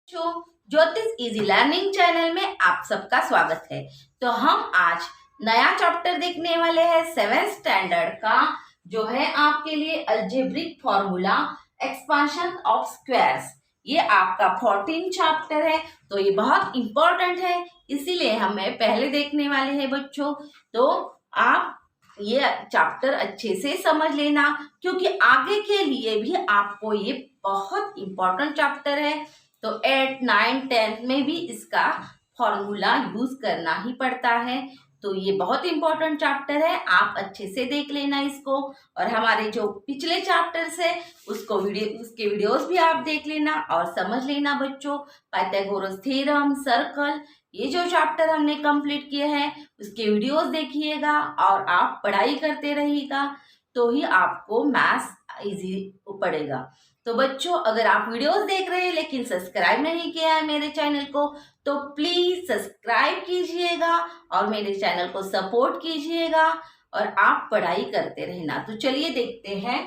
बच्चों, ज्योतिष easy learning channel में आप सबका स्वागत है। तो हम आज नया चैप्टर देखने वाले हैं 7th स्टैंडर्ड का, जो है आपके लिए algebraic formula expansion of squares. ये आपका 14 चैप्टर है, तो ये बहुत इंपॉर्टेंट है, इसीलिए हमें पहले देखने वाले हैं बच्चों। तो आप ये चैप्टर अच्छे से समझ लेना, क्योंकि आगे के लिए भी आपको ये बहुत इंपॉर्टेंट चैप्टर है। तो 8, 9, 10 में भी इसका फॉर्मूला यूज करना ही पड़ता है। तो ये बहुत इंपॉर्टेंट चैप्टर है, आप अच्छे से देख लेना इसको। और हमारे जो पिछले चैप्टर्स है उसको उसके वीडियोस भी आप देख लेना और समझ लेना बच्चों। पाइथागोरस थ्योरम, सर्कल, ये जो चैप्टर हमने कंप्लीट किए हैं उसके वीडियोस देखिएगा और आप पढ़ाई करते रहिएगा, तो ही आपको मैथ्स इजी पड़ेगा। तो बच्चों, अगर आप वीडियोस देख रहे हैं लेकिन सब्सक्राइब नहीं किया है मेरे चैनल को, तो प्लीज सब्सक्राइब कीजिएगा और मेरे चैनल को सपोर्ट कीजिएगा और आप पढ़ाई करते रहना। तो चलिए देखते हैं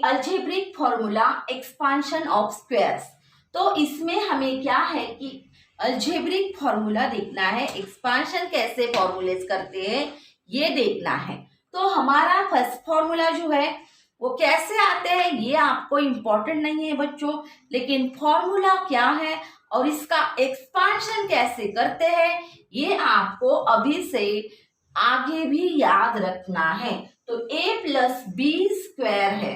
algebraic formula expansion of squares. तो इसमें हमें क्या है कि अलजेब्रिक फॉर्मूला देखना है, एक्सपांशन कैसे फॉर्मूलेज करते हैं ये देखना है। तो हमारा फर्स्ट फॉर्मूला जो है वो कैसे आते हैं ये आपको इम्पोर्टेंट नहीं है बच्चों, लेकिन फॉर्मूला क्या है और इसका एक्सपांशन कैसे करते हैं ये आपको अभी से आगे भी याद रखना है। तो a प्लस बी स्क्वायर है,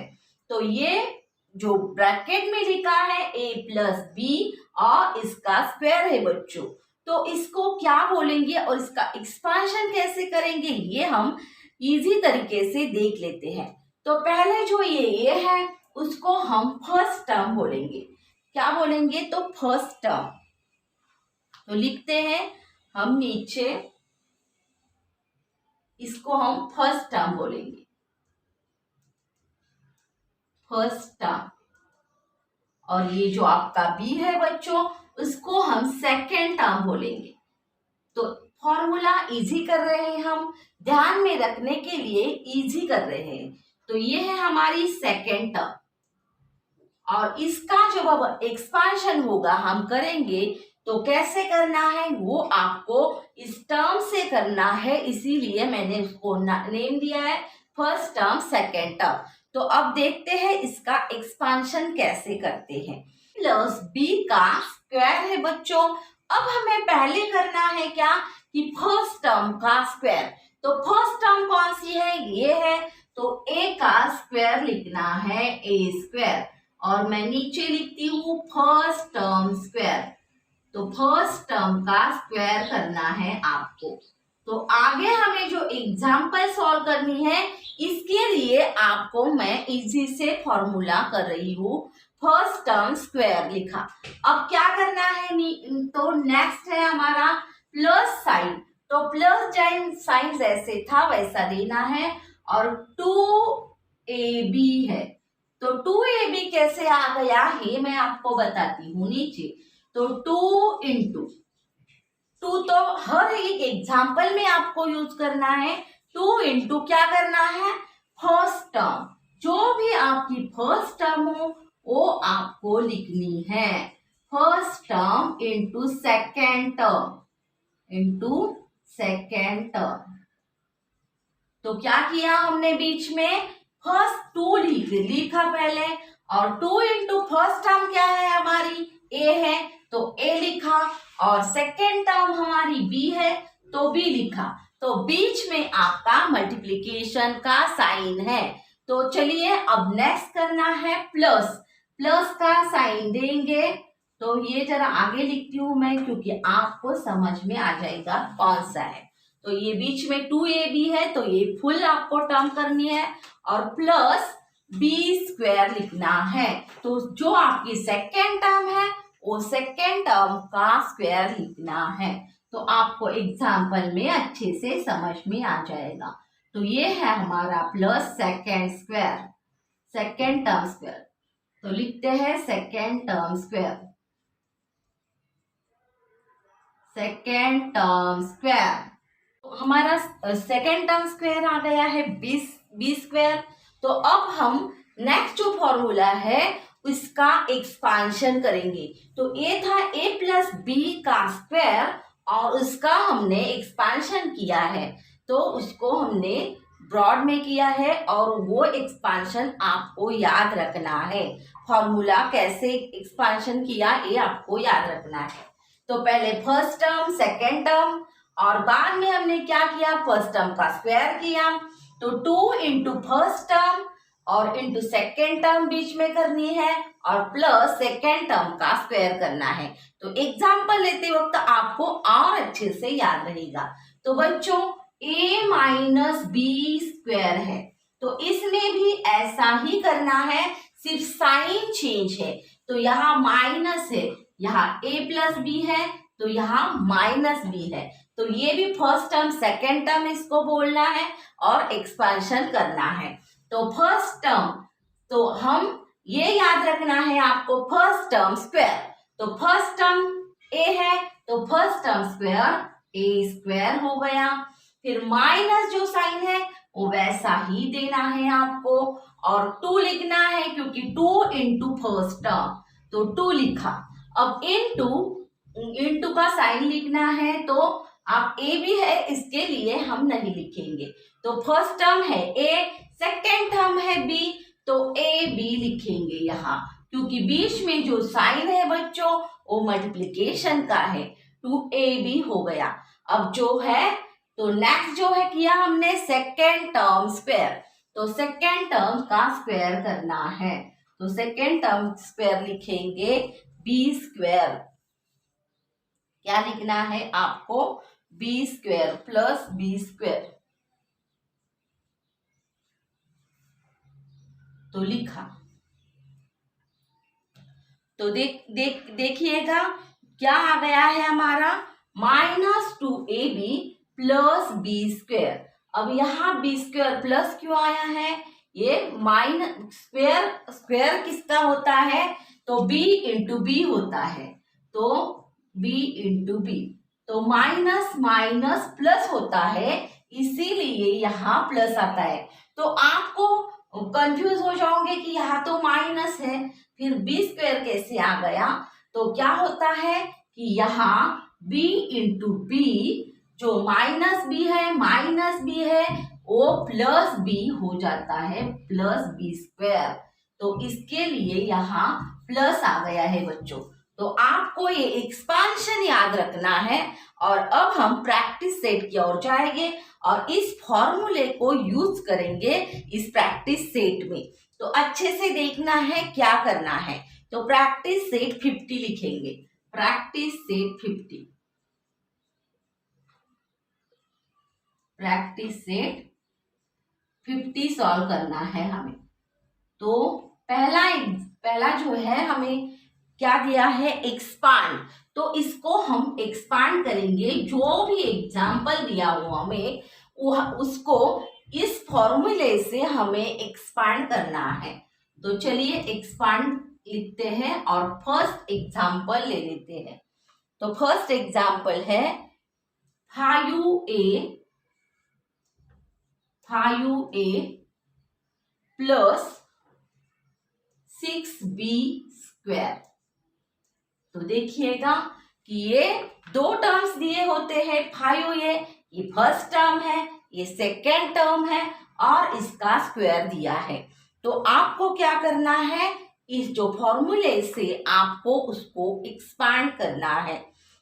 तो ये जो ब्रैकेट में लिखा है a प्लस बी और इसका स्क्वायर है बच्चों। तो इसको क्या बोलेंगे और इसका एक्सपांशन कैसे करेंगे ये हम इजी तरीके से देख लेते हैं। तो पहले जो ये है उसको हम फर्स्ट टर्म बोलेंगे। क्या बोलेंगे? तो फर्स्ट टर्म। तो लिखते हैं हम नीचे, इसको हम फर्स्ट टर्म बोलेंगे, फर्स्ट टर्म। और ये जो आपका बी है बच्चों उसको हम सेकेंड टर्म बोलेंगे। तो फॉर्मूला इजी कर रहे हैं हम, ध्यान में रखने के लिए इजी कर रहे हैं। तो ये है हमारी सेकेंड टर्म और इसका जब अब एक्सपांशन होगा हम करेंगे तो कैसे करना है वो आपको इस टर्म से करना है, इसीलिए मैंने उसको नेम दिया है फर्स्ट टर्म सेकेंड टर्म। तो अब देखते हैं इसका एक्सपांशन कैसे करते हैं। प्लस बी का स्क्वायर है बच्चों। अब हमें पहले करना है क्या कि फर्स्ट टर्म का स्क्वायर। तो फर्स्ट टर्म कौन सी है? ये है, तो a का स्क्वायर लिखना है a स्क्वायर और मैं नीचे लिखती हूँ फर्स्ट टर्म स्क्वायर। तो फर्स्ट टर्म का स्क्वायर करना है आपको। तो आगे हमें जो एग्जाम्पल सॉल्व करनी है इसके लिए आपको मैं इजी से फॉर्मूला कर रही हूँ, फर्स्ट टर्म स्क्वायर लिखा। अब क्या करना है? तो नेक्स्ट है हमारा प्लस साइन। तो प्लस साइन जैसे था वैसा देना है और 2ab है। तो 2ab कैसे आ गया ये मैं आपको बताती हूँ नीचे। तो 2 इंटू 2 तो हर एक एग्जाम्पल में आपको यूज करना है। 2 इंटू क्या करना है? फर्स्ट टर्म, जो भी आपकी फर्स्ट टर्म हो वो आपको लिखनी है। First term into second term, into second term. तो क्या किया हमने? बीच में फर्स्ट 2 लिखा पहले, और 2 इंटू फर्स्ट टर्म क्या है हमारी? a है, तो a लिखा, और सेकेंड टर्म हमारी b है तो b लिखा। तो बीच में आपका मल्टीप्लिकेशन का साइन है। तो चलिए अब नेक्स्ट करना है प्लस। प्लस का साइन देंगे, तो ये जरा आगे लिखती हूं मैं क्योंकि आपको समझ में आ जाएगा कौन सा है। तो ये बीच में 2ab है तो ये फुल आपको टर्म करनी है और प्लस b स्क्वायर लिखना है। तो जो आपकी सेकेंड टर्म है वो सेकेंड टर्म का स्क्वायर लिखना है। तो आपको एग्जाम्पल में अच्छे से समझ में आ जाएगा। तो ये है हमारा plus second square, second term square. तो लिखते हैं second term square, second term square. हमारा सेकेंड टर्म स्क्वायर आ गया है बी स्क्वायर। तो अब हम नेक्स्ट जो फॉर्मूला है इसका एक्सपांशन करेंगे। तो ये था a प्लस बी का स्क्वायर और उसका हमने एक्सपांशन किया है, तो उसको हमने ब्रॉड में किया है और वो एक्सपांशन आपको याद रखना है। फॉर्मूला कैसे एक्सपांशन किया ये आपको याद रखना है। तो पहले फर्स्ट टर्म, सेकेंड टर्म और बाद में हमने क्या किया, फर्स्ट टर्म का स्क्वायर किया। तो 2 इंटू फर्स्ट टर्म और इंटू सेकेंड टर्म बीच में करनी है और प्लस सेकेंड टर्म का स्क्वायर करना है। तो एग्जाम्पल लेते वक्त आपको और अच्छे से याद रहेगा। तो बच्चों a माइनस बी स्क्वायर है, तो इसमें भी ऐसा ही करना है, सिर्फ साइन चेंज है। तो यहाँ माइनस है, यहाँ a प्लस बी है, तो यहाँ माइनस बी है। तो ये भी फर्स्ट टर्म सेकेंड टर्म इसको बोलना है और एक्सपांशन करना है। तो फर्स्ट टर्म, तो हम ये याद रखना है आपको, फर्स्ट टर्म स्क्वायर, तो फर्स्ट टर्म a है तो first term square a square हो गया। फिर माइनस जो साइन है वो वैसा ही देना है आपको और 2 लिखना है क्योंकि 2 इंटू फर्स्ट टर्म, तो 2 लिखा। अब इंटू का साइन लिखना है, तो आप a भी है इसके लिए हम नहीं लिखेंगे। तो फर्स्ट टर्म है a, सेकेंड टर्म है b, तो a b लिखेंगे यहाँ, क्योंकि बीच में जो साइन है बच्चों वो मल्टीप्लिकेशन का है, 2ab हो गया। अब जो है तो नेक्स्ट जो है किया हमने सेकेंड टर्म स्क्वायर, तो सेकेंड टर्म का स्क्वायर करना है। तो सेकेंड टर्म स्क्वायर लिखेंगे b स्क्वायर, क्या लिखना है आपको, b square plus b square, तो लिखा। तो देखिएगा क्या आ गया है हमारा, -2ab प्लस बी स्क्वायर। अब यहाँ बी स्क्वायर प्लस क्यों आया है, ये स्क्वायर किसका होता है, तो b इंटू बी होता है, तो b इंटू बी, तो माइनस माइनस प्लस होता है, इसीलिए यहाँ प्लस आता है। तो आपको कंफ्यूज हो जाओगे कि यहाँ तो माइनस है, फिर बी स्क्वायर कैसे आ गया। तो क्या होता है कि यहाँ b इंटू बी, जो माइनस बी है वो प्लस बी हो जाता है, प्लस बी स्क्वायर। तो इसके लिए यहाँ प्लस आ गया है बच्चों। तो आपको ये एक्सपांशन याद रखना है और अब हम प्रैक्टिस सेट की ओर जाएंगे और इस फॉर्मूले को यूज करेंगे इस प्रैक्टिस सेट में। तो अच्छे से देखना है क्या करना है। तो प्रैक्टिस सेट 50 लिखेंगे, practice set 50, practice set 50 solve करना है हमें। तो पहला जो है हमें क्या दिया है, एक्सपांड। तो इसको हम एक्सपांड करेंगे, जो भी एग्जाम्पल दिया हो हमें उसको इस फॉर्मूले से हमें एक्सपांड करना है। तो चलिए एक्सपांड लिखते हैं और फर्स्ट एग्जाम्पल ले लेते हैं। तो फर्स्ट एग्जाम्पल है 5a प्लस 6b स्क्वायर। तो देखिएगा कि ये दो टर्म्स दिए होते हैं, 5a ये फर्स्ट टर्म है, ये सेकेंड टर्म है और इसका स्क्वायर दिया है। तो आपको क्या करना है, इस जो फॉर्मूले से आपको उसको एक्सपांड करना है।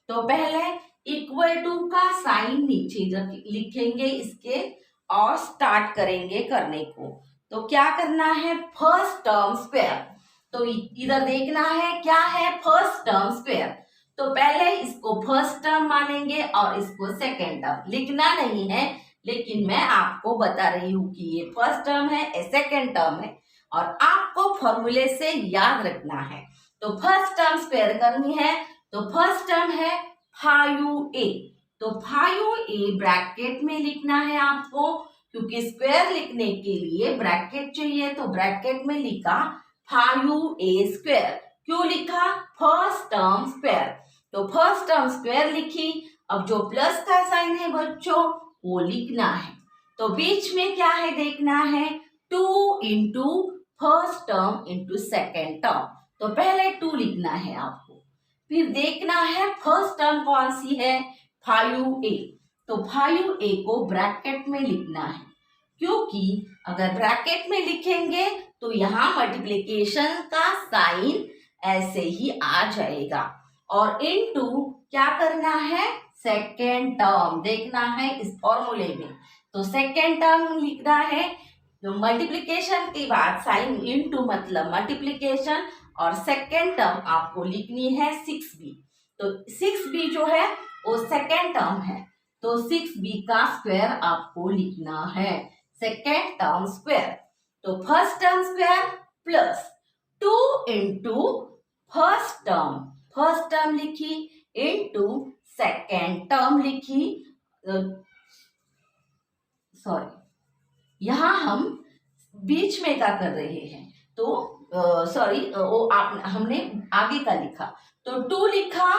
तो पहले इक्वल टू का साइन नीचे लिखेंगे इसके और स्टार्ट करेंगे करने को। तो क्या करना है, फर्स्ट टर्म स्क्वायर। तो इधर देखना है क्या है, फर्स्ट टर्म स्क्वायर। तो पहले इसको फर्स्ट टर्म मानेंगे और इसको सेकेंड टर्म। लिखना नहीं है, लेकिन मैं आपको बता रही हूँ कि ये फर्स्ट टर्म है, ये सेकेंड टर्म है और आपको फॉर्मूले से याद रखना है। तो फर्स्ट टर्म स्क्वायर करनी है। तो फर्स्ट टर्म है 5a, तो 5a ब्रैकेट में लिखना है आपको, क्योंकि स्क्वायर लिखने के लिए ब्रैकेट चाहिए। तो ब्रैकेट में लिखा 5a स्क्वायर। क्यों लिखा, फर्स्ट टर्म स्क्वायर। तो फर्स्ट टर्म स्क्वायर लिखी। अब जो प्लस का साइन है बच्चों वो लिखना है। तो बीच में क्या है देखना है, 2 into first term into second term. तो पहले 2 लिखना है आपको, फिर देखना है फर्स्ट टर्म कौन सी है, 5a। तो 5a को ब्रैकेट में लिखना है, क्योंकि अगर ब्रैकेट में लिखेंगे तो यहाँ मल्टीप्लिकेशन का साइन ऐसे ही आ जाएगा, और इनटू क्या करना है, सेकेंड टर्म देखना है इस फॉर्मूले में। तो सेकेंड टर्म लिखना है, जो मल्टीप्लिकेशन के बाद साइन इनटू मतलब मल्टीप्लिकेशन, और सेकेंड टर्म आपको लिखनी है 6b। तो 6b जो है वो सेकेंड टर्म है, तो 6b का स्क्वायर आपको लिखना है, सेकेंड टर्म स्क्वायर। तो first term square plus 2 into first term लिखी इंटू सेकेंड टर्म लिखी, सॉरी यहाँ हम बीच में क्या कर रहे हैं, तो सॉरी वो हमने आगे का लिखा, तो 2 लिखा,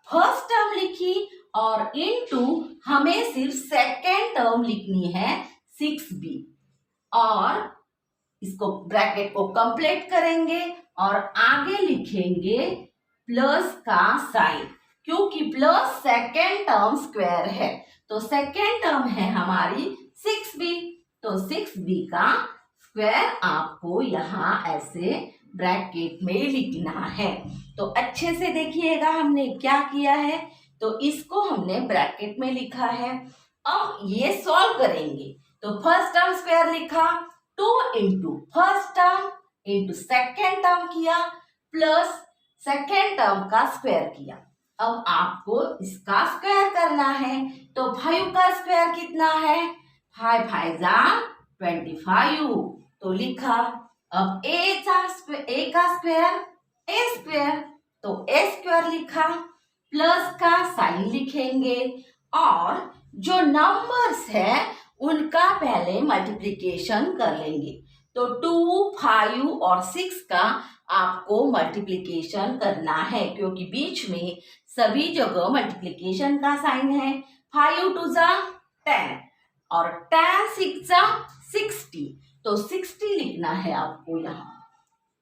फर्स्ट टर्म लिखी, और इनटू हमें सिर्फ सेकेंड टर्म लिखनी है 6b, और इसको ब्रैकेट को कंप्लीट करेंगे और आगे लिखेंगे प्लस का साइन, क्योंकि प्लस सेकेंड टर्म स्क्वायर है, तो सेकेंड टर्म है हमारी 6b, तो 6b का स्क्वायर आपको यहाँ ऐसे ब्रैकेट में लिखना है। तो अच्छे से देखिएगा हमने क्या किया है, तो इसको हमने ब्रैकेट में लिखा है। अब ये सॉल्व करेंगे, तो फर्स्ट टर्म स्क्वायर लिखा, 2 into first term into second term किया, प्लस सेकेंड टर्म का स्क्वायर किया। अब आपको इसका स्क्वायर करना है, तो 5 का स्क्वायर कितना है, 5 5 जा 25, तो लिखा। अब a का स्क्वायर a स्क्वायर, तो a स्क्वायर लिखा, प्लस का साइन लिखेंगे, और जो नंबर्स है उनका पहले मल्टीप्लिकेशन कर लेंगे। तो 2, 5 और 6 का आपको मल्टीप्लिकेशन करना है, क्योंकि बीच में सभी जगह मल्टीप्लिकेशन का साइन है। 5 2 जा 10 और 10 6 जा 60, तो 60 लिखना है आपको यहाँ।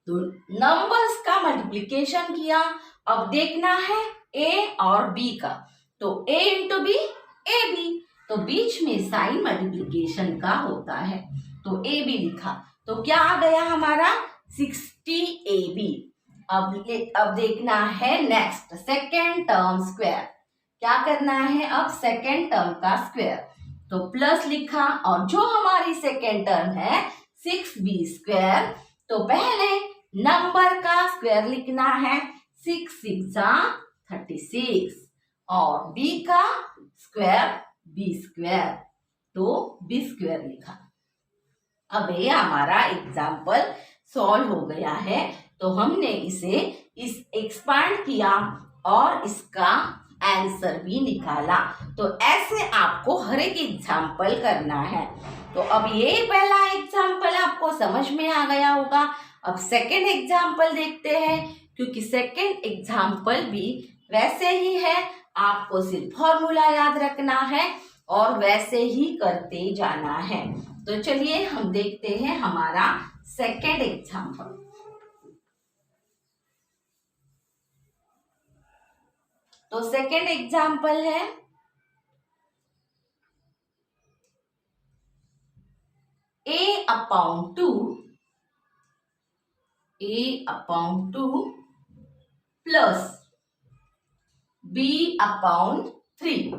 तो नंबर्स का मल्टीप्लिकेशन किया, अब देखना है a और b का, तो a इंटू बी ab, तो बीच में साइन मल्टीप्लिकेशन का होता है, तो ab लिखा, तो क्या आ गया हमारा 60ab। अब देखना है नेक्स्ट सेकेंड टर्म स्क्वायर, क्या करना है, अब सेकेंड टर्म का स्क्वायर, तो प्लस लिखा, और जो हमारी सेकेंड टर्म है 6b स्क्वायर, तो पहले नंबर का स्क्वायर लिखना है, 6 6 जा 36, और b का स्क्वायर b स्क्वायर, तो b स्क्वायर लिखा। अब ये हमारा एग्जाम्पल सॉल्व हो गया है, तो हमने इसे एक्सपांड किया और इसका आंसर भी निकाला। तो ऐसे आपको हर एक एग्जाम्पल करना है। तो अब ये पहला एग्जाम्पल आपको समझ में आ गया होगा। अब सेकेंड एग्जाम्पल देखते हैं, क्योंकि सेकेंड एग्जाम्पल भी वैसे ही है, आपको सिर्फ फॉर्मूला याद रखना है और वैसे ही करते जाना है। तो चलिए हम देखते हैं हमारा सेकेंड एग्जाम्पल। तो सेकेंड एग्जाम्पल है a/2 प्लस b/3।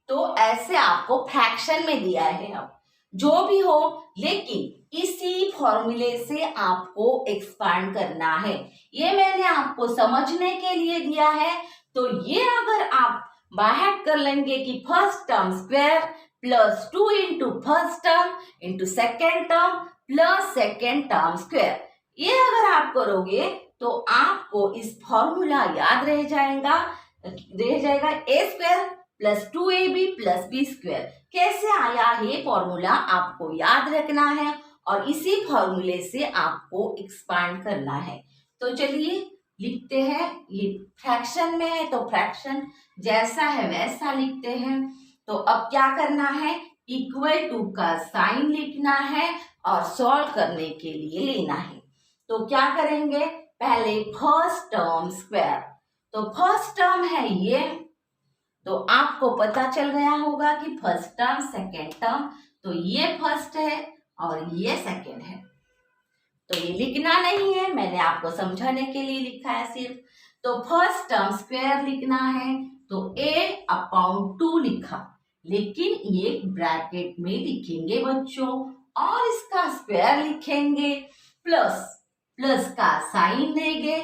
तो ऐसे आपको फ्रैक्शन में दिया है। अब जो भी हो, लेकिन इसी फॉर्मूले से आपको एक्सपांड करना है। ये मैंने आपको समझने के लिए दिया है। तो ये अगर आप बाहर कर लेंगे कि first term square plus 2 into first term into second term plus second term square, ये अगर आप करोगे तो आपको इस फॉर्मूला याद रह जाएगा a square plus 2ab plus b square. कैसे आया ये फॉर्मूला आपको याद रखना है और इसी फॉर्मूले से आपको एक्सपांड करना है। तो चलिए लिखते हैं। ये फ्रैक्शन में है तो फ्रैक्शन जैसा है वैसा लिखते हैं। तो अब क्या करना है, इक्वल टू का साइन लिखना है और सॉल्व करने के लिए लेना है। तो क्या करेंगे, पहले फर्स्ट टर्म स्क्वायर, तो फर्स्ट टर्म है ये, तो आपको पता चल गया होगा कि फर्स्ट टर्म सेकेंड टर्म, तो ये फर्स्ट है और ये सेकेंड है, तो ये लिखना नहीं है, मैंने आपको समझाने के लिए लिखा है सिर्फ। तो फर्स्ट टर्म स्क्वायर लिखना है, तो a/2 लिखा, लेकिन ये ब्रैकेट में लिखेंगे बच्चों और इसका स्क्वायर लिखेंगे, प्लस प्लस का साइन देंगे,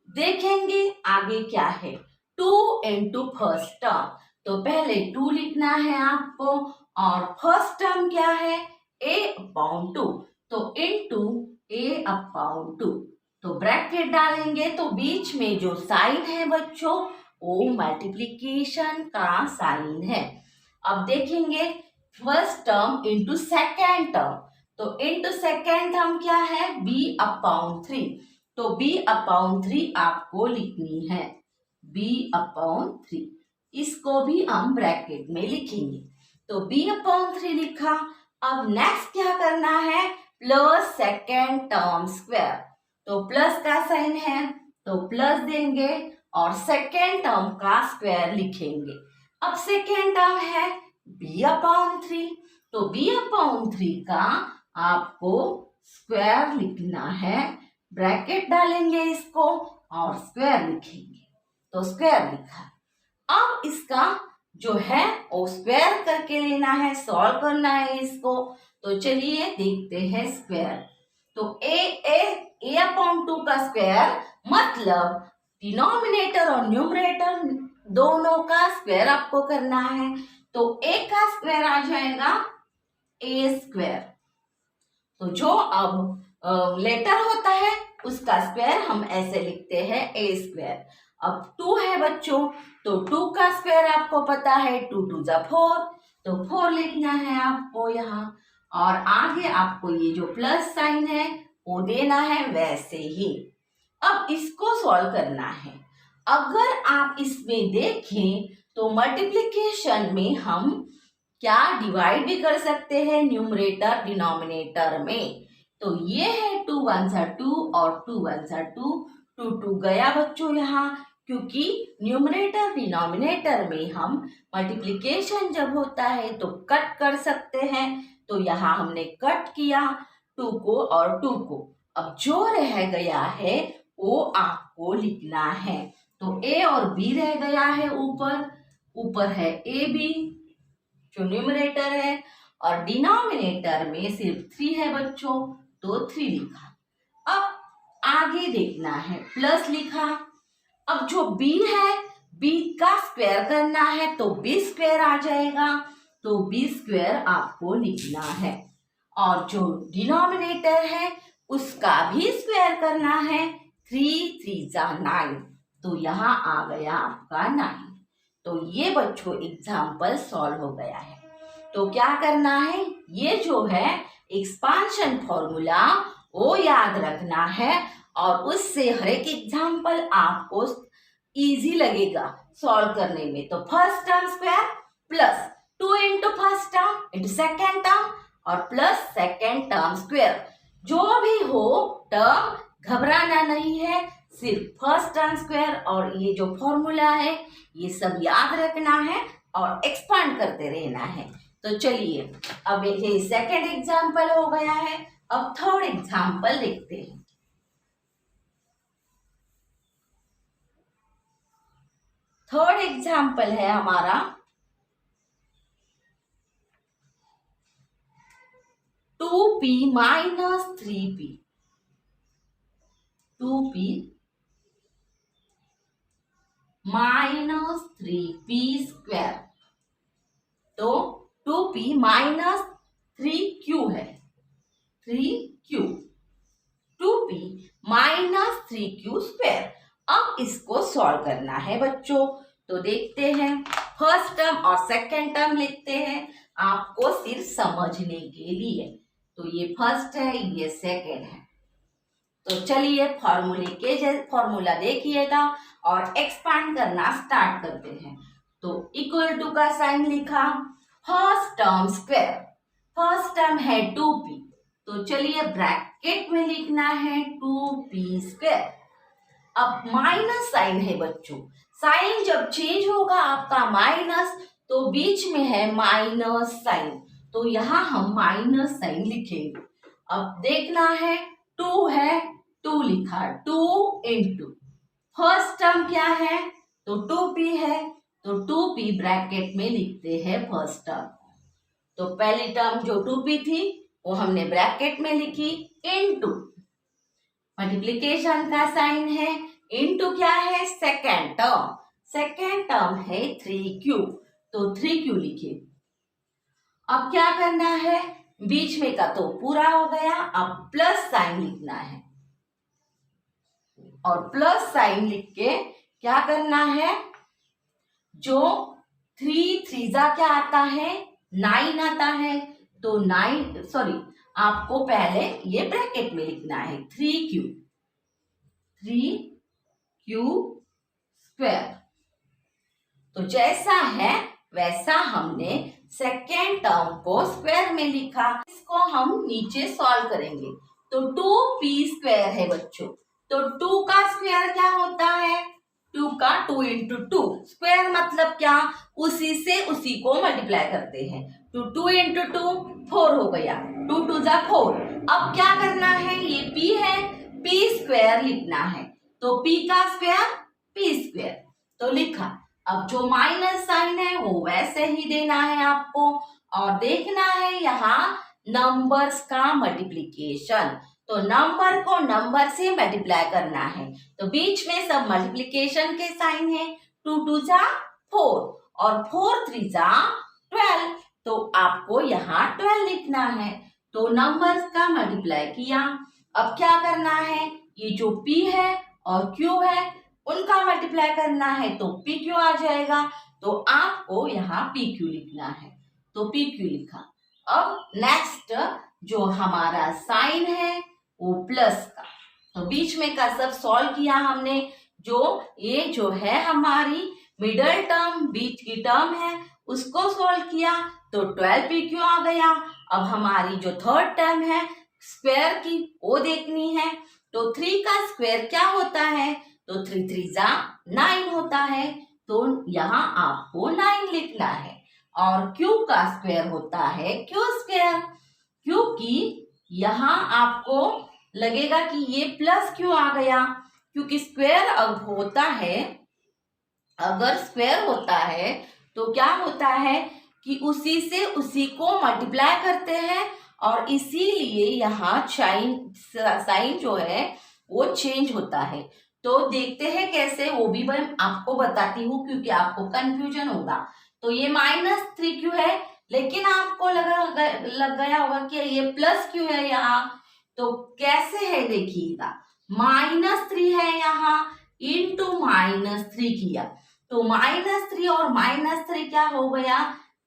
देखेंगे आगे क्या है, 2 इंटू फर्स्ट टर्म, तो पहले 2 लिखना है आपको, और फर्स्ट टर्म क्या है a/2, तो इंटू a/2, तो ब्रैकेट डालेंगे, तो बीच में जो साइन है बच्चों वो मल्टीप्लिकेशन का साइन है। अब देखेंगे first term into second term, तो इंटू सेकेंड टर्म क्या है b/3, तो b/3 आपको लिखनी है, b/3, इसको भी हम ब्रैकेट में लिखेंगे, तो b/3 लिखा। अब नेक्स्ट क्या करना है, प्लस सेकेंड टर्म स्क्वायर, तो प्लस का साइन है तो प्लस देंगे और सेकेंड टर्म का स्क्वायर लिखेंगे। अब सेकेंड टर्म है b/3, तो b/3 का आपको स्क्वायर लिखना है, ब्रैकेट डालेंगे इसको और स्क्वायर लिखेंगे, तो स्क्वायर लिखा। अब इसका जो है वो स्क्वायर करके लेना है, सॉल्व करना है इसको, तो चलिए देखते हैं स्क्वायर। तो a/2 का स्क्वायर मतलब डिनोमिनेटर और न्यूमरेटर दोनों का स्क्वायर आपको करना है, तो a का स्क्वायर आ जाएगा a², तो जो अब लेटर होता है उसका स्क्वायर हम ऐसे लिखते हैं a²। अब 2 है बच्चों, तो 2 का स्क्वायर आपको पता है 2 2 जा 4, तो 4 लिखना है आपको यहाँ, और आगे आपको ये जो प्लस साइन है वो देना है वैसे ही। अब इसको सॉल्व करना है। अगर आप इसमें देखें तो मल्टीप्लिकेशन में हम क्या डिवाइड भी कर सकते हैं न्यूमरेटर डिनोमिनेटर में, तो ये है 2 1 जा 2 और 2 1 जा 2, 2 2 गया बच्चों यहाँ, क्योंकि न्यूमरेटर डिनोमिनेटर में हम मल्टीप्लिकेशन जब होता है तो कट कर सकते हैं, तो यहाँ हमने कट किया 2 को और 2 को। अब जो रह गया है वो आपको लिखना है, तो a और b रह गया है, ऊपर है ab जो न्यूमरेटर है, और डिनोमिनेटर में सिर्फ 3 है बच्चों, तो 3 लिखा। अब आगे देखना है, प्लस लिखा। अब जो b है b का स्क्वायर करना है, तो b² आ जाएगा, तो b² आपको लिखना है, और जो डिनोमिनेटर है उसका भी स्क्वायर करना है, 3 3 जा 9, तो यहाँ आ गया आपका 9। तो ये बच्चों एग्जाम्पल सॉल्व हो गया है। तो क्या करना है, ये जो है एक्सपांशन फॉर्मूला वो याद रखना है, और उससे हर एक एग्जाम्पल आपको इजी लगेगा सॉल्व करने में। तो first term square plus 2 into first term into second term और प्लस सेकेंड टर्म स्क्वायर, जो भी हो टर्म घबराना नहीं है, सिर्फ फर्स्ट टर्म स्क्वायर और ये जो फॉर्मूला है ये सब याद रखना है और एक्सपांड करते रहना है। तो चलिए अब ये सेकेंड एग्जाम्पल हो गया है, अब थर्ड एग्जाम्पल देखते हैं। थर्ड एग्जाम्पल है हमारा 2p minus 3p, 2p minus 3p square, तो 2p माइनस 3q है, 3q, 2p minus 3q square. अब इसको सॉल्व करना है बच्चों, तो देखते हैं, फर्स्ट टर्म और सेकेंड टर्म लिखते हैं आपको सिर्फ समझने के लिए। तो ये फर्स्ट है, ये सेकेंड है, तो चलिए फॉर्मूला देखिएगा और एक्सपांड करना स्टार्ट करते हैं। तो इक्वल टू का साइन लिखा, first term square, first term है 2p, तो चलिए ब्रैकेट में लिखना है 2p²। अब माइनस साइन है बच्चों, साइन जब चेंज होगा आपका माइनस, तो बीच में है माइनस साइन, तो यहाँ हम माइनस साइन लिखेंगे। अब देखना है 2 है, 2 लिखा, 2 इंटू फर्स्ट टर्म क्या है, तो 2p है, तो 2p ब्रैकेट में लिखते हैं फर्स्ट टर्म। तो पहली टर्म जो 2p थी वो हमने ब्रैकेट में लिखी, इनटू मल्टीप्लिकेशन का साइन है, इनटू क्या है, सेकेंड टर्म, सेकेंड टर्म है 3q, तो 3q लिखिए। अब क्या करना है, बीच में का तो पूरा हो गया, अब प्लस साइन लिखना है, और प्लस साइन लिख के क्या करना है, जो 3 3 क्या आता है, 9 आता है, तो 9 सॉरी आपको पहले ये ब्रैकेट में लिखना है 3q स्क्वायर। तो जैसा है वैसा हमने सेकेंड टर्म को स्क्वायर में लिखा, इसको हम नीचे सॉल्व करेंगे। तो 2p² है बच्चों, तो 2 का स्क्वायर क्या होता है, 2 का 2 इंटू 2, स्क्वायर मतलब क्या, उसी से उसी को मल्टीप्लाई करते हैं, तो 2 इंटू 2 4 हो गया, 2 2 जा 4। अब क्या करना है, ये p है, p² लिखना है, तो p का स्क्वायर p², तो लिखा। अब जो माइनस साइन है वो वैसे ही देना है आपको, और देखना है यहाँ नंबर्स का मल्टीप्लिकेशन, तो नंबर को नंबर से मल्टीप्लाई करना है, तो बीच में सब मल्टीप्लिकेशन के साइन है, 2 2 जा 4 और 4 3 जा 12, तो आपको यहाँ 12 लिखना है। तो नंबर्स का मल्टीप्लाई किया, अब क्या करना है, ये जो p है और q है उनका मल्टीप्लाई करना है, तो pq आ जाएगा, तो आपको यहाँ pq लिखना है, तो pq लिखा। अब नेक्स्ट जो हमारा साइन है वो प्लस का, तो बीच में का सब सॉल्व किया हमने, जो ये जो है हमारी मिडल टर्म बीच की टर्म है उसको सॉल्व किया, तो 12pq आ गया। अब हमारी जो थर्ड टर्म है स्क्वायर की वो देखनी है, तो 3 का स्क्वायर क्या होता है, तो 3 3 जा 9 होता है, तो यहाँ आपको 9 लिखना है। और q का स्क्वायर होता है q², क्योंकि यहाँ आपको लगेगा कि ये प्लस q आ गया, क्योंकि स्क्वायर अब होता है, अगर स्क्वायर होता है तो क्या होता है कि उसी से उसी को मल्टीप्लाई करते हैं, और इसीलिए यहाँ साइन जो है वो चेंज होता है। तो देखते हैं कैसे, वो भी मैं आपको बताती हूँ क्योंकि आपको कंफ्यूजन होगा। तो ये -3q है, लेकिन आपको लग गया होगा कि ये +q है यहाँ, तो कैसे है देखिएगा, -3 है यहाँ, इंटू -3 किया, तो -3 और -3 क्या हो गया,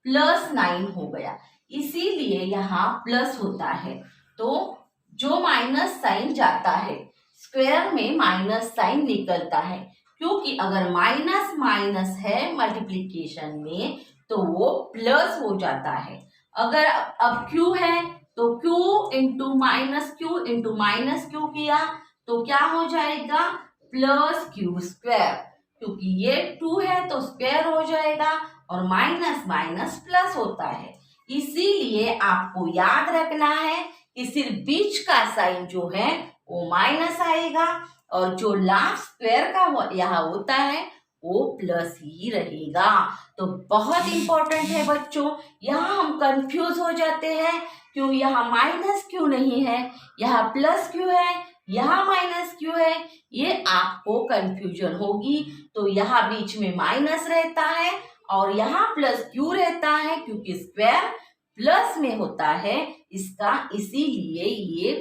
+9 हो गया, इसीलिए यहाँ प्लस होता है। तो जो माइनस साइन जाता है स्क्वायर में माइनस साइन निकलता है, क्योंकि अगर माइनस माइनस है मल्टीप्लिकेशन में तो वो प्लस हो जाता है। अगर अब q है तो q इंटू माइनस क्यू किया तो क्या हो जाएगा, +q², क्योंकि ये 2 है तो स्क्वायर हो जाएगा, और माइनस माइनस प्लस होता है। इसीलिए आपको याद रखना है कि सिर्फ बीच का साइन जो है वो माइनस आएगा, और जो लास्ट स्क्वायर का यहाँ होता है वो प्लस ही रहेगा। तो बहुत इंपॉर्टेंट है बच्चों, यहाँ हम कंफ्यूज हो जाते हैं, क्यों यहाँ माइनस क्यों नहीं है, यहाँ प्लस क्यों है, यहाँ माइनस क्यों है, ये आपको कंफ्यूजन होगी। तो यहाँ बीच में माइनस रहता है और यहाँ प्लस क्यों रहता है, क्योंकि स्क्वायर प्लस में होता है इसका, इसीलिए ये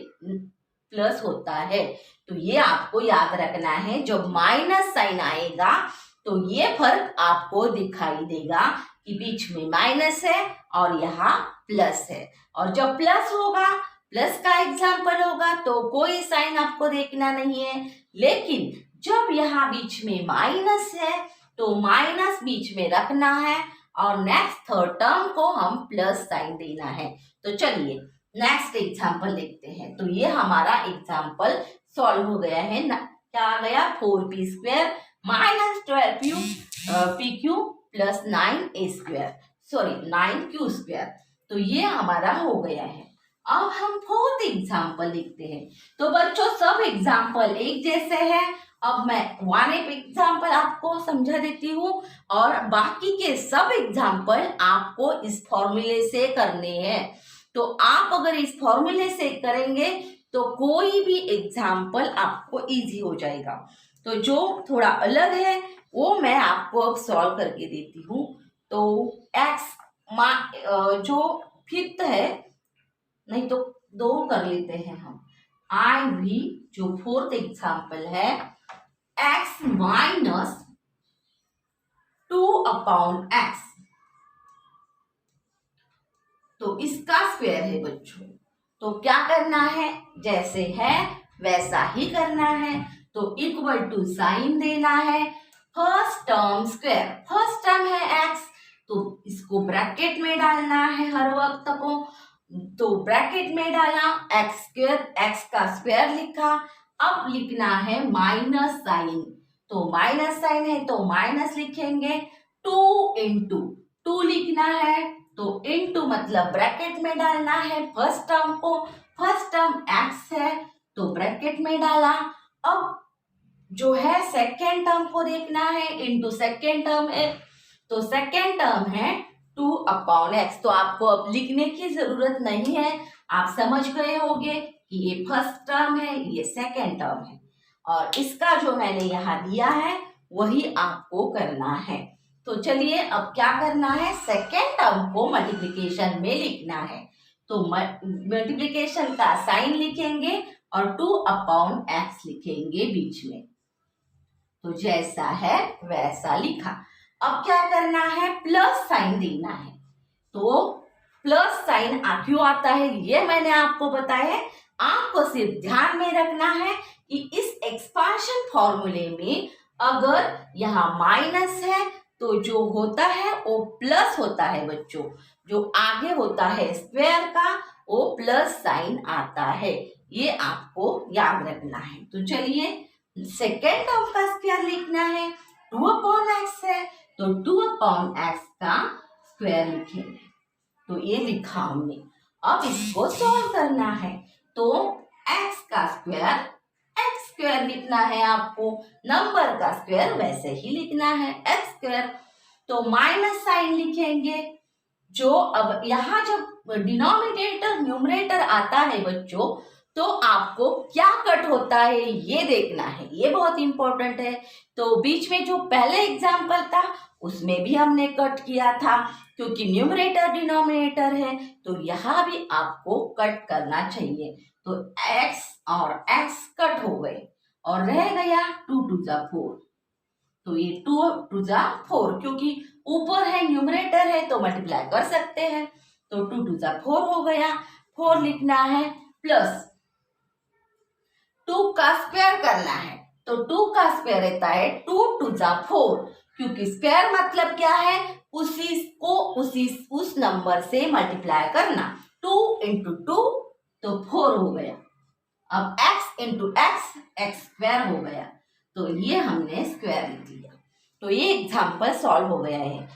प्लस होता है। तो ये आपको याद रखना है, जब माइनस साइन आएगा तो ये फर्क आपको दिखाई देगा कि बीच में माइनस है और यहाँ प्लस है, और जब प्लस होगा, प्लस का एग्जाम्पल होगा तो कोई साइन आपको देखना नहीं है, लेकिन जब यहाँ बीच में माइनस है तो माइनस बीच में रखना है, और नेक्स्ट थर्ड टर्म को हम प्लस साइन देना है। तो चलिए नेक्स्ट एग्जाम्पल देखते हैं। तो ये हमारा एग्जाम्पल सॉल्व हो गया है ना। क्या आ गया? 4p² minus 12pq plus 9a², sorry 9q²। तो ये हमारा हो गया है। अब हम फोर्थ एग्जाम्पल देखते हैं। तो बच्चों सब एग्जाम्पल एक जैसे हैं। अब मैं वन एग्जाम्पल आपको समझा देती हूँ और बाकी के सब एग्जाम्पल आपको इस फॉर्मूले से करने हैं। तो आप अगर इस फॉर्मूले से करेंगे तो कोई भी एग्जाम्पल आपको इजी हो जाएगा। तो जो थोड़ा अलग है वो मैं आपको अब सॉल्व करके देती हूँ। तो एक्स जो फिफ्थ है, नहीं तो दो कर लेते हैं हम। आई भी जो फोर्थ एग्जाम्पल है, x माइनस 2/x, तो इसका स्क्वायर है बच्चों। तो क्या करना है? जैसे है वैसा ही करना है। तो इक्वल टू साइन देना है, first term square, first term है x, तो इसको ब्रैकेट में डालना है हर वक्त को। तो ब्रैकेट में डाला, x² x का स्क्वायर लिखा। अब लिखना है माइनस साइन, तो माइनस साइन है तो माइनस लिखेंगे। 2 इंटू 2 लिखना है, तो इनटू मतलब ब्रैकेट में डालना है फर्स्ट टर्म को। फर्स्ट टर्म x है तो ब्रैकेट में डाला। अब जो है सेकेंड टर्म को देखना है, इनटू सेकेंड टर्म है, तो सेकेंड टर्म है 2/x। तो आपको अब लिखने की जरूरत नहीं है, आप समझ गए होंगे कि ये फर्स्ट टर्म है, ये सेकेंड टर्म है। और इसका जो मैंने यहाँ दिया है वही आपको करना है। तो चलिए अब क्या करना है, सेकेंड टर्म को मल्टीप्लिकेशन में लिखना है। तो मल्टीप्लिकेशन का साइन लिखेंगे और 2/x लिखेंगे बीच में। तो जैसा है वैसा लिखा। अब क्या करना है, प्लस साइन देना है। तो प्लस साइन क्यों आता है ये मैंने आपको बताया है। आपको सिर्फ ध्यान में रखना है कि इस एक्सपांशन फॉर्मूले में अगर यहाँ माइनस है तो जो होता है वो प्लस होता है बच्चों। जो आगे होता है स्क्वायर का वो प्लस साइन आता है, ये आपको याद रखना है। तो चलिए सेकेंड टर्म का स्क्वायर लिखना है, 2/x है तो 2/x का स्क्वायर लिखेंगे। तो ये लिखा हमने। अब इसको सॉल्व करना है, तो x का स्क्वायर x² लिखना है आपको, नंबर का स्क्वायर वैसे ही लिखना है x²। तो माइनस साइन लिखेंगे। जो अब यहाँ जब डिनोमिनेटर न्यूमरेटर आता है बच्चों, तो आपको क्या कट होता है ये देखना है, ये बहुत इंपॉर्टेंट है। तो बीच में जो पहले एग्जाम्पल था उसमें भी हमने कट किया था, क्योंकि न्यूमरेटर डिनोमिनेटर है, तो यहाँ भी आपको कट करना चाहिए। तो x और x कट हो गए और रह गया 2 टू द 4। तो ये 2 टू द 4, क्योंकि ऊपर है न्यूमरेटर है तो मल्टीप्लाई कर सकते हैं। तो 2 टू द 4 हो गया। 4 लिखना है प्लस 2 का स्क्वायर करना है, तो 2 का स्क्वायर रहता है 2 टू द 4, क्योंकि स्क्वायर मतलब क्या है, उस नंबर से मल्टीप्लाई करना। 2 इंटू 2 तो 4 हो गया। अब x इंटू x² हो गया, तो ये हमने स्क्वायर लिख लिया। तो ये एग्जाम्पल सॉल्व हो गया है।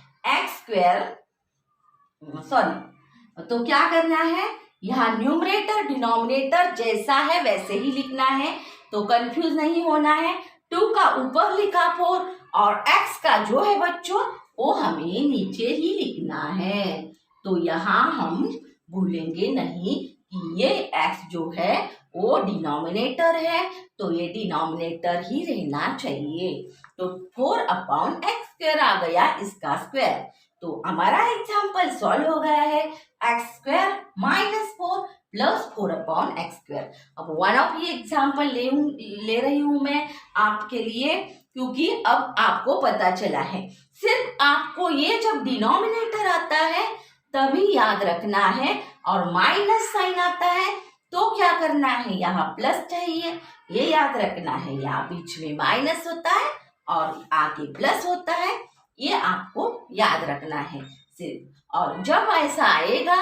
तो क्या करना है, यहाँ न्यूमरेटर डिनोमिनेटर जैसा है वैसे ही लिखना है, तो कंफ्यूज नहीं होना है। 2 का ऊपर लिखा 4 और x का जो है बच्चों वो हमें नीचे ही लिखना है। तो यहाँ हम भूलेंगे नहीं कि ये x जो है वो डिनोमिनेटर है, तो ये डिनोमिनेटर ही रहना चाहिए। तो 4/x² आ गया इसका स्क्वायर। तो हमारा एग्जाम्पल सॉल्व हो गया है। x² minus 4 plus 4/x²। अब वन ऑफ ये एग्जाम्पल ले रही हूं मैं आपके लिए, क्योंकि अब आपको पता चला है। सिर्फ आपको ये जब डिनोमिनेटर आता है तभी याद रखना है, और माइनस साइन आता है तो क्या करना है, यहाँ प्लस चाहिए, ये याद रखना है। यहाँ बीच में माइनस होता है और आगे प्लस होता है, ये आपको याद रखना है सिर्फ। और जब ऐसा आएगा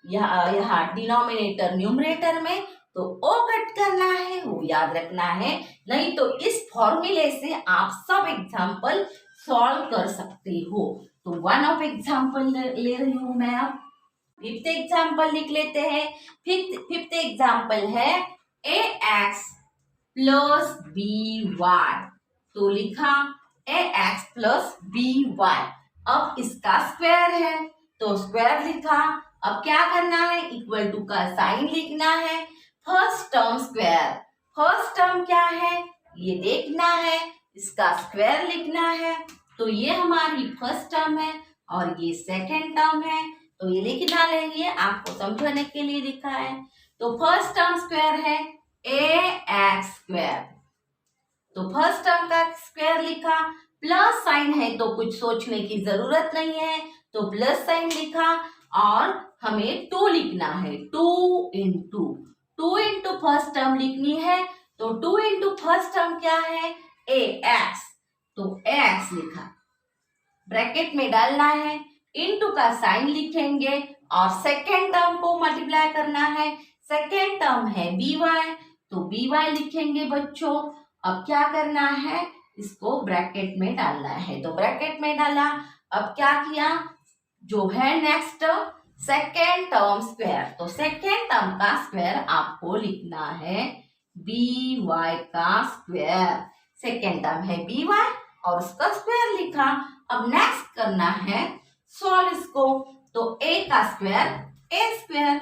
यहाँ डिनोमिनेटर न्यूमरेटर में, तो ओ कट करना है, वो याद रखना है। नहीं तो इस फॉर्मूले से आप सब एग्जाम्पल सॉल्व कर सकते हो। तो वन ऑफ एग्जाम्पल ले रही हूं मैं। अब फिफ्थ एग्जाम्पल लिख लेते हैं। फिफ्थ एग्जाम्पल है ax प्लस by। तो लिखा ax प्लस by। अब इसका स्क्वायर है तो स्क्वायर लिखा। अब क्या करना है, इक्वल टू का साइन लिखना है। First term square, first term क्या है ये देखना है, इसका स्क्वायर लिखना है। तो ये हमारी फर्स्ट टर्म है और ये सेकेंड टर्म है, तो ये लिखना लेंगे, आपको समझाने के लिए लिखा है। तो फर्स्ट टर्म स्क्वायर है ax स्क्वायर, तो फर्स्ट टर्म का स्क्वायर लिखा। प्लस साइन है तो कुछ सोचने की जरूरत नहीं है, तो प्लस साइन लिखा। और हमें 2 लिखना है, 2 इंटू फर्स्ट टर्म लिखनी है। तो 2 इंटू फर्स्ट टर्म क्या है ax, तो ax लिखा, ब्रैकेट में डालना है, इंटू का साइन लिखेंगे और सेकेंड टर्म को मल्टीप्लाई करना है। सेकेंड टर्म है by, तो by लिखेंगे बच्चों। अब क्या करना है, इसको ब्रैकेट में डालना है, तो ब्रैकेट में डाला। अब क्या किया, जो है नेक्स्ट सेकेंड टर्म स्क्वायर, तो सेकेंड टर्म का स्क्वायर आपको लिखना है by का स्क्वायर। सेकेंड टर्म है by और उसका स्क्वायर लिखा। अब नेक्स्ट करना है सॉल्व इसको, तो a का स्क्वायर a स्क्वायर,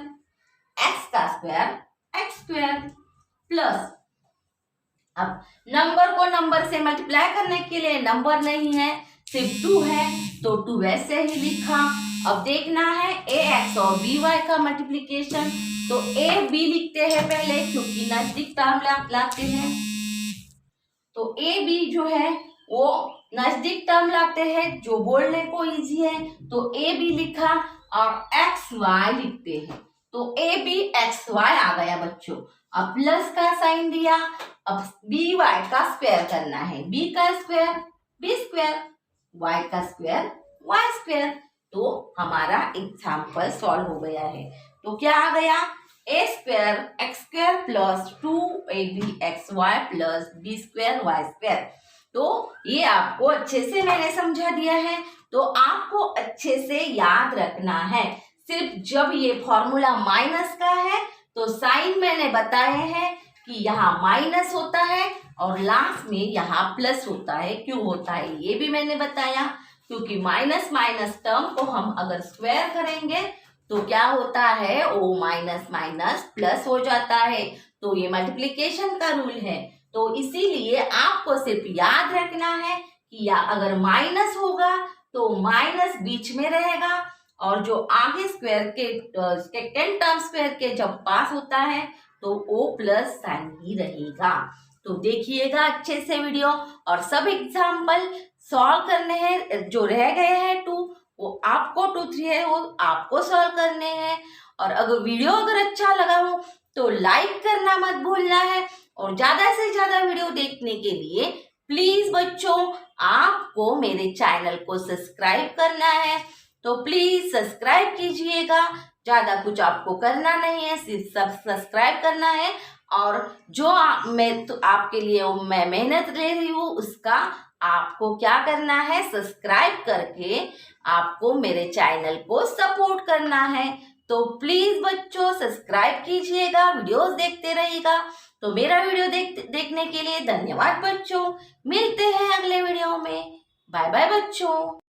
x का स्क्वायर x स्क्वायर प्लस। अब नंबर को नंबर से मल्टीप्लाई करने के लिए नंबर नहीं है, सिर्फ 2 है, तो 2 वैसे ही लिखा। अब देखना है ax और by का मल्टीप्लिकेशन, तो a b लिखते हैं पहले क्योंकि नजदीक टर्म लाते हैं। तो a b जो है वो नजदीक टर्म लाते हैं, जो बोलने को इजी है, तो a b लिखा और x y लिखते हैं, तो a b x y आ गया बच्चों। अब प्लस का साइन दिया। अब by का स्क्वायर करना है, b का स्क्वायर b स्क्वायर, y का स्क्वायर y स्क्वायर। तो हमारा एग्जाम्पल सॉल्व हो गया है। तो क्या आ गया, a square x square plus 2abxy plus b square y square. तो ये आपको अच्छे से मैंने समझा दिया है, तो आपको अच्छे से याद रखना है। सिर्फ जब ये फॉर्मूला माइनस का है तो साइन मैंने बताए हैं कि यहाँ माइनस होता है और लास्ट में यहाँ प्लस होता है। क्यों होता है ये भी मैंने बताया, क्योंकि माइनस माइनस टर्म को हम अगर स्क्वायर करेंगे तो क्या होता है, ओ माइनस माइनस प्लस हो जाता है। तो ये मल्टीप्लिकेशन का रूल है, तो इसीलिए आपको सिर्फ याद रखना है कि या अगर माइनस होगा तो माइनस बीच में रहेगा और जो आगे स्क्वायर के सेकेंड टर्म स्क्वायर के जब पास होता है तो ओ प्लस साइन ही रहेगा। तो देखिएगा अच्छे से वीडियो और सब एग्जाम्पल सॉल्व करने हैं। जो रह गए हैं 2 वो आपको 2 3 है वो आपको सॉल्व करने हैं। और अगर वीडियो अच्छा लगा हो तो लाइक करना मत भूलना है और ज्यादा से ज्यादा वीडियो देखने के लिए प्लीज बच्चों आपको मेरे चैनल को सब्सक्राइब करना है। तो प्लीज सब्सक्राइब कीजिएगा, ज्यादा कुछ आपको करना नहीं है, सिर्फ सब्सक्राइब करना है। और जो मैं तो आपके लिए मैं मेहनत ले रही हूँ उसका आपको क्या करना है, सब्सक्राइब करके आपको मेरे चैनल को सपोर्ट करना है। तो प्लीज बच्चों सब्सक्राइब कीजिएगा, वीडियोस देखते रहिएगा। तो मेरा वीडियो देखने के लिए धन्यवाद बच्चों। मिलते हैं अगले वीडियो में। बाय बाय बच्चों।